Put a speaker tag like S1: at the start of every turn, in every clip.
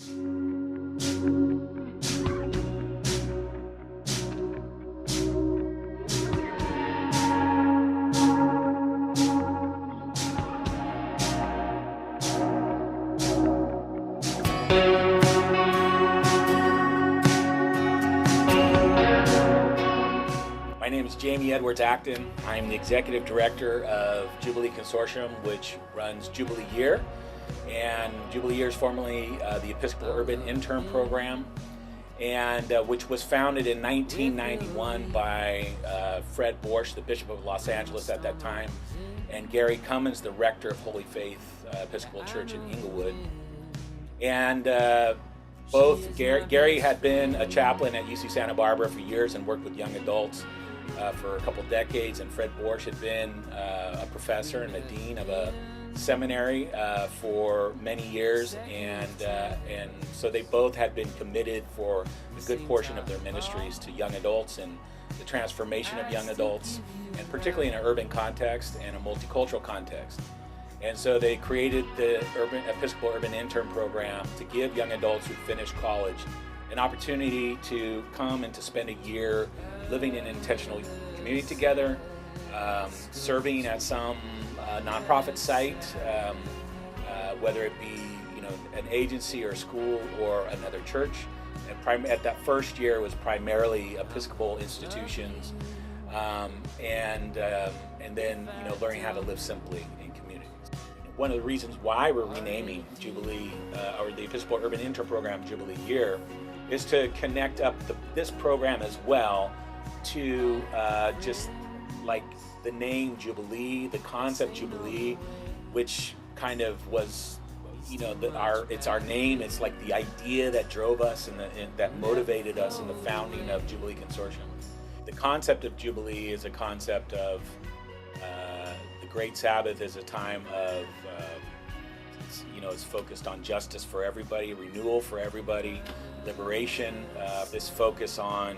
S1: My name is Jamie Edwards-Acton. I am the Executive Director of Jubilee Consortium, which runs Jubilee Year. And Jubilee Year is formerly the Episcopal Urban Intern Program, and which was founded in 1991 by Fred Borsch, the Bishop of Los Angeles at that time, and Gary Cummins, the Rector of Holy Faith Episcopal Church in Inglewood. And both Gary had been a chaplain at UC Santa Barbara for years and worked with young adults for a couple decades, and Fred Borsch had been a professor and a dean of a seminary for many years, and so they both had been committed for a good portion of their ministries to young adults and the transformation of young adults, and particularly in an urban context and a multicultural context. And so they created the Episcopal Urban Intern Program to give young adults who finished college an opportunity to come and to spend a year living in an intentional community together, serving at some nonprofit site, whether it be an agency or school or another church. And at that first year, it was primarily Episcopal institutions, and then learning how to live simply in communities. One of the reasons why we're renaming Jubilee or the Episcopal Urban Intern Program Jubilee Year is to connect up this program as well to just like the name Jubilee, the concept Jubilee, which kind of was, it's our name. It's like the idea that drove us and that motivated us in the founding of Jubilee Consortium. The concept of Jubilee is a concept of the Great Sabbath is a time of, it's focused on justice for everybody, renewal for everybody, liberation, this focus on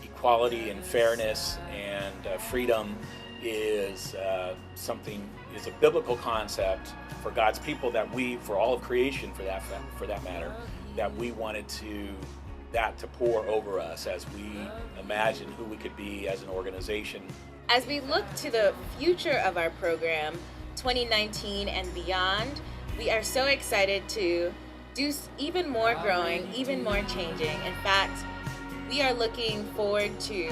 S1: equality and fairness and freedom is a biblical concept for God's people for all of creation for that matter, that we wanted to pour over us as we imagine who we could be as an organization.
S2: As we look to the future of our program, 2019 and beyond, we are so excited to do even more growing, even more changing. In fact, we are looking forward to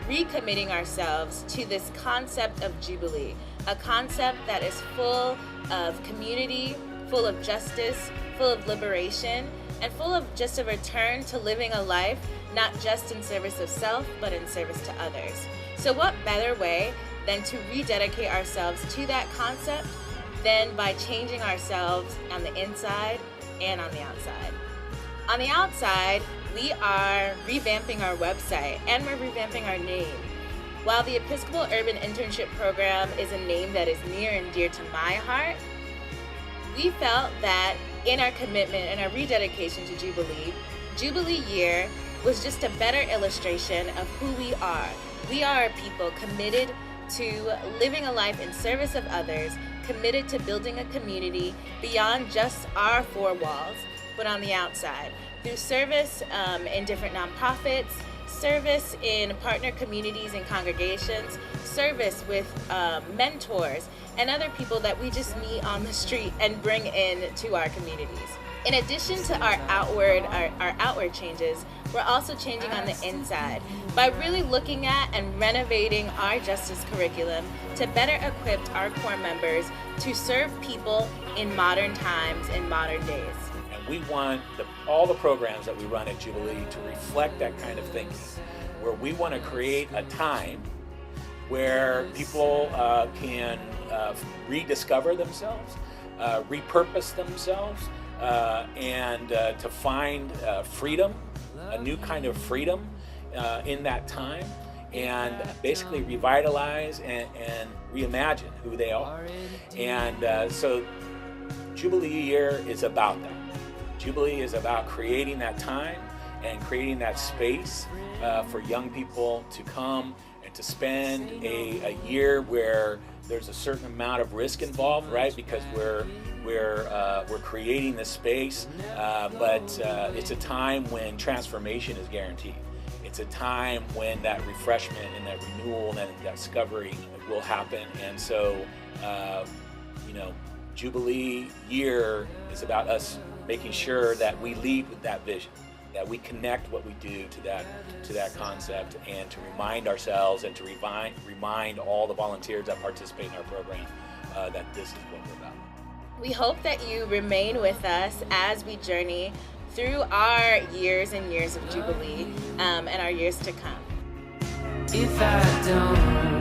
S2: recommitting ourselves to this concept of Jubilee, a concept that is full of community, full of justice, full of liberation, and full of just a return to living a life not just in service of self, but in service to others. So what better way than to rededicate ourselves to that concept than by changing ourselves on the inside and on the outside. On the outside, we are revamping our website and we're revamping our name. While the Episcopal Urban Internship Program is a name that is near and dear to my heart, we felt that in our commitment and our rededication to Jubilee, Jubilee Year was just a better illustration of who we are. We are a people committed to living a life in service of others, committed to building a community beyond just our four walls, but on the outside, through service in different nonprofits, service in partner communities and congregations, service with mentors and other people that we just meet on the street and bring in to our communities. In addition to our outward changes, we're also changing on the inside by really looking at and renovating our justice curriculum to better equip our core members to serve people in modern times, in modern days.
S1: And we want all the programs that we run at Jubilee to reflect that kind of thinking, where we want to create a time where people can rediscover themselves, repurpose themselves, and to find freedom, a new kind of freedom in that time, and basically revitalize and reimagine who they are. And so Jubilee Year is about that. Jubilee is about creating that time and creating that space for young people to come and to spend a year where there's a certain amount of risk involved, right? Because we're we're creating this space, but it's a time when transformation is guaranteed. It's a time when that refreshment and that renewal and that discovery will happen. And so, Jubilee year is about us making sure that we lead with that vision, that we connect what we do to that concept, and to remind ourselves and to remind all the volunteers that participate in our program that this is what we're about.
S2: We hope that you remain with us as we journey through our years and years of Jubilee and our years to come.
S3: If I don't